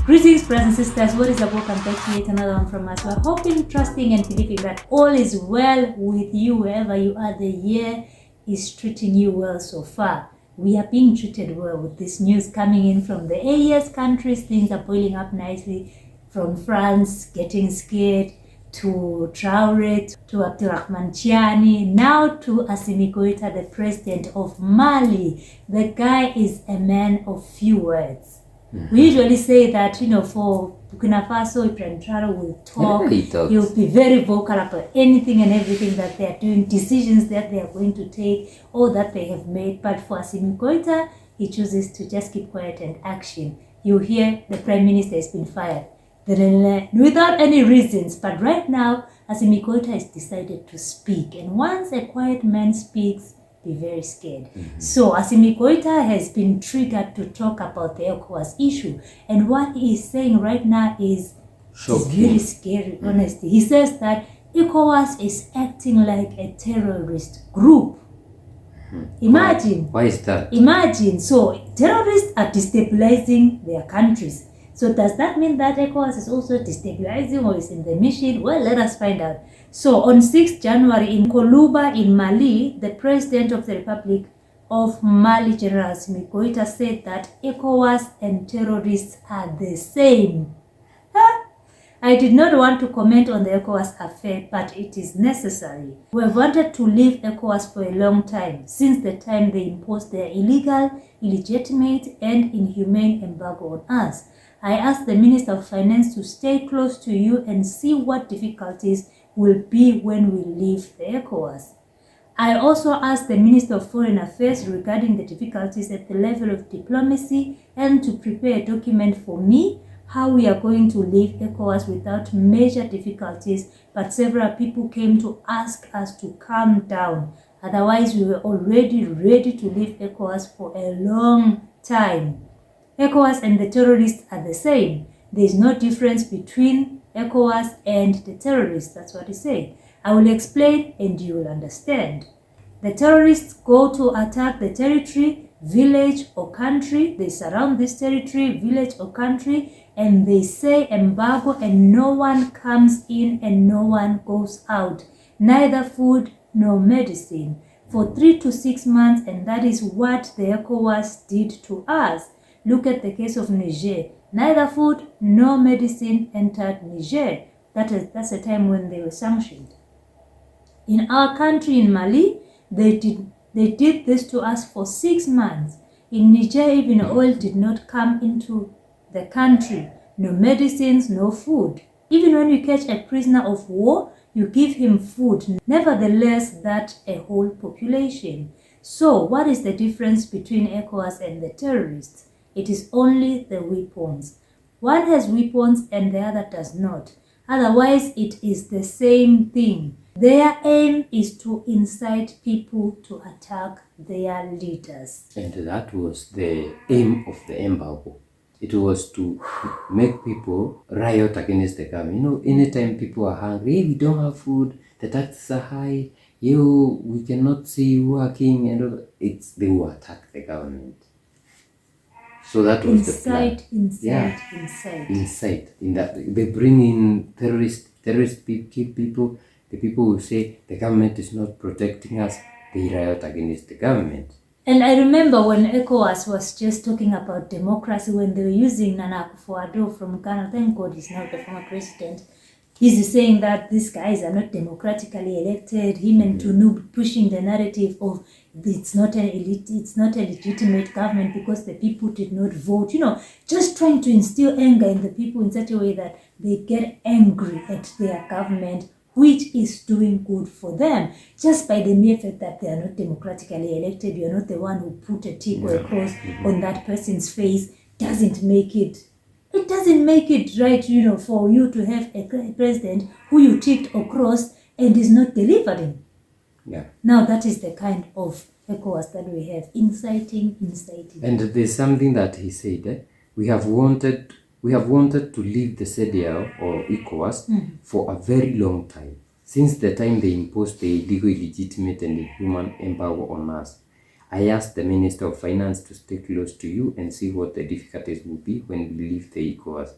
Greetings, brothers and sisters. What is up? Welcome back to yet another one from us. We're hoping, trusting, and believing that all is well with you wherever you are. The year is treating you well so far. We are being treated well with this news coming in from the AES countries. Things are boiling up nicely. From France, getting scared, to Traore, to Abdurrahman Chiani, now to Assimi Goita, the president of Mali. The guy is a man of few words. We usually say that, for Burkina Faso, Ibrahim Traore will talk. He'll be very vocal about anything and everything that they are doing, decisions that they are going to take or that they have made. But for Assimi Goita, he chooses to just keep quiet and action. You hear the prime minister has been fired without any reasons. But right now, Assimi Goita has decided to speak. And once a quiet man speaks, be very scared. So Assimi Goita has been triggered to talk about the Ecowas issue, and what he is saying right now is very scary. Honestly, he says that Ecowas is acting like a terrorist group. Imagine. Why is that? Imagine. So terrorists are destabilizing their countries. So does that mean that Ecowas is also destabilizing or is in the mission? Well, let us find out. So on 6th January in Koluba in Mali, the president of the Republic of Mali, General Assimi Goita, said that ECOWAS and terrorists are the same. I did not want to comment on the ECOWAS affair, but it is necessary. We have wanted to leave ECOWAS for a long time, since the time they imposed their illegal, illegitimate, and inhumane embargo on us. I asked the Minister of Finance to stay close to you and see what difficulties will be when we leave the ECOWAS. I also asked the Minister of Foreign Affairs regarding the difficulties at the level of diplomacy and to prepare a document for me how we are going to leave ECOWAS without major difficulties, but several people came to ask us to calm down. Otherwise, we were already ready to leave ECOWAS for a long time. ECOWAS and the terrorists are the same. There is no difference between ECOWAS and the terrorists. That's what he said. I will explain and you will understand. The terrorists go to attack the territory, village or country. They surround this territory, village or country, and they say embargo and no one comes in and no one goes out. Neither food nor medicine for 3 to 6 months, and that is what the ECOWAS did to us. Look at the case of Niger. Neither food nor medicine entered Niger. That's the time when they were sanctioned. In our country, in Mali, they did this to us for 6 months. In Niger, even oil did not come into the country. No medicines, no food. Even when you catch a prisoner of war, you give him food. Nevertheless, that's a whole population. So, what is the difference between ECOWAS and the terrorists? It is only the weapons. One has weapons and the other does not. Otherwise, it is the same thing. Their aim is to incite people to attack their leaders. And that was the aim of the embargo. It was to make people riot against the government. Anytime people are hungry, we don't have food, the taxes are high, we cannot see you working, and they will attack the government. So that was the plan. Incite. In that they bring in terrorists keep people. The people who say the government is not protecting us, they riot against the government. And I remember when ECOWAS was just talking about democracy, when they were using Nana Akufo-Addo from Ghana, thank God he's now the former president. He's saying that these guys are not democratically elected. Him and Tunub pushing the narrative of it's not a legitimate government because the people did not vote. Just trying to instill anger in the people in such a way that they get angry at their government, which is doing good for them. Just by the mere fact that they are not democratically elected, you're not the one who put a tick or a cross on that person's face, doesn't make it right, for you to have a president who you ticked or crossed and is not delivering. Yeah. Now that is the kind of ECOWAS that we have, inciting. And there's something that he said, we have wanted to leave the CEDEAO or ECOWAS for a very long time, since the time they imposed the illegal, illegitimate and inhuman embargo on us. I asked the Minister of Finance to stay close to you and see what the difficulties will be when we leave the Ecowas.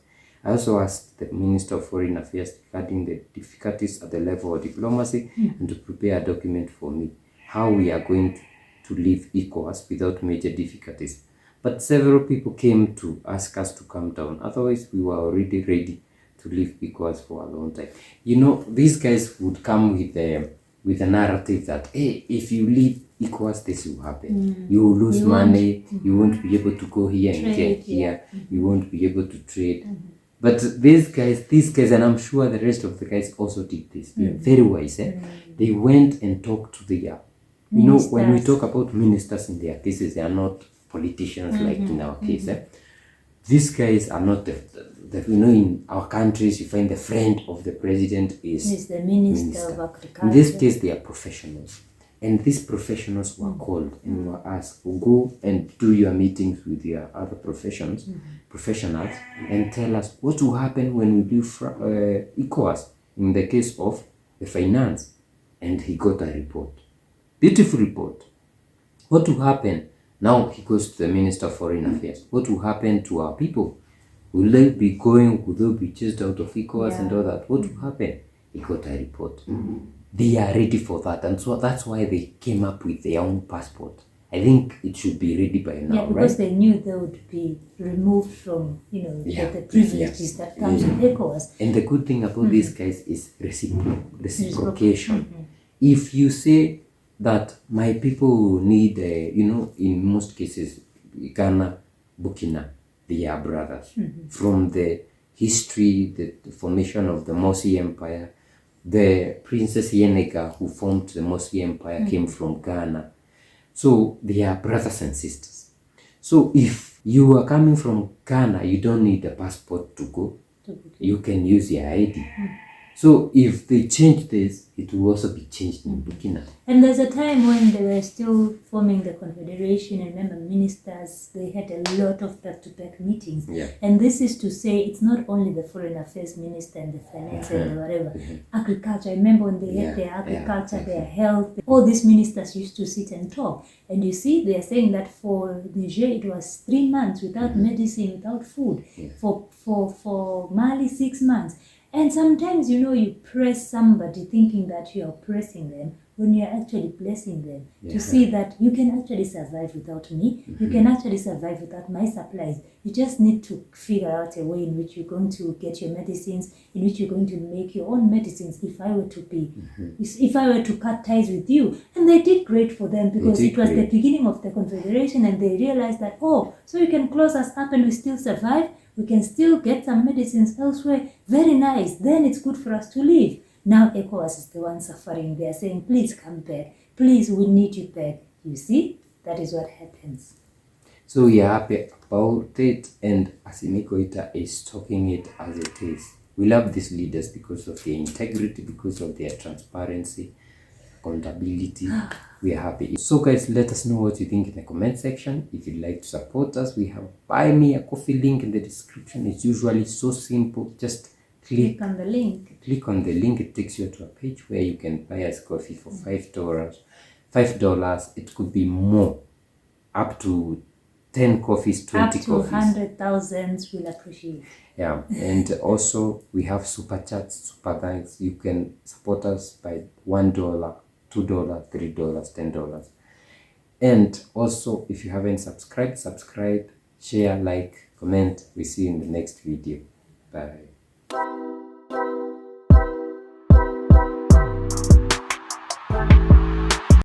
I also asked the Minister of Foreign Affairs regarding the difficulties at the level of diplomacy and to prepare a document for me, how we are going to leave Ecowas without major difficulties. But several people came to ask us to calm down. Otherwise, we were already ready to leave Ecowas for a long time. You know, these guys would come with a narrative that, hey, if you leave Ecowas, this will happen. You will lose money. You won't be able to go here and get here. You won't be able to trade. But these guys, and I'm sure the rest of the guys also did this. They're very wise. They went and talked to the, you know, when we talk about ministers in their cases, they are not politicians like in our case. These guys are not you know, in our countries, you find the friend of the president is the minister of agriculture. In this case, they are professionals. And these professionals were called and were asked to go and do your meetings with your other professionals and tell us what will happen when we do Ecowas in the case of the finance. And he got a report. Beautiful report. What will happen? Now he goes to the Minister of Foreign Affairs. What will happen to our people? Will they be going? Will they be chased out of Ecowas and all that? What will happen? He got a report. They are ready for that, and so that's why they came up with their own passport. I think it should be ready by now, because right? they knew they would be removed from, you know, the privileges that comes with ECOWAS. And the good thing about these guys is reciprocation. If you say that my people need, you know, in most cases, Ghana, Burkina, they are brothers. From the history, the formation of the Mosi Empire, the Princess Yenega who formed the Mosi Empire came from Ghana. So they are brothers and sisters. So if you are coming from Ghana, you don't need a passport to go. You can use your ID. So if they change this, it will also be changed in Burkina. And there's a time when they were still forming the confederation, and remember ministers, they had a lot of back-to-back meetings. And this is to say it's not only the foreign affairs minister and the finance and whatever. Agriculture, I remember when they had their agriculture, their health, all these ministers used to sit and talk. And you see, they are saying that for Niger, it was 3 months without medicine, without food. For Mali, 6 months. And sometimes, you know, you press somebody thinking that you are oppressing them when you are actually blessing them. To see that you can actually survive without me. You can actually survive without my supplies. You just need to figure out a way in which you're going to get your medicines, in which you're going to make your own medicines if I were to be, if I were to cut ties with you. And they did great for them because it was the beginning of the confederation, and they realized that, oh, so you can close us up and we still survive. We can still get some medicines elsewhere. Very nice. Then it's good for us to leave. Now ECOWAS is the one suffering. They are saying, please come back. Please, we need you back. You see, that is what happens. So we are happy about it, and Assimi Goita is talking it as it is. We love these leaders because of their integrity, because of their transparency, accountability. We are happy. So guys, let us know what you think in the comment section. If you'd like to support us, we have Buy Me a Coffee link in the description. It's usually so simple. Just click on the link. Click on the link. It takes you to a page where you can buy us coffee for $5. It could be more, up to 10 coffees, 20 up to coffees. 100,000 we'll appreciate. Yeah, and also we have super chats, super thanks. You can support us by $1, $2, $3, $10. And also, if you haven't subscribed, subscribe, share, like, comment. We see you in the next video. Bye.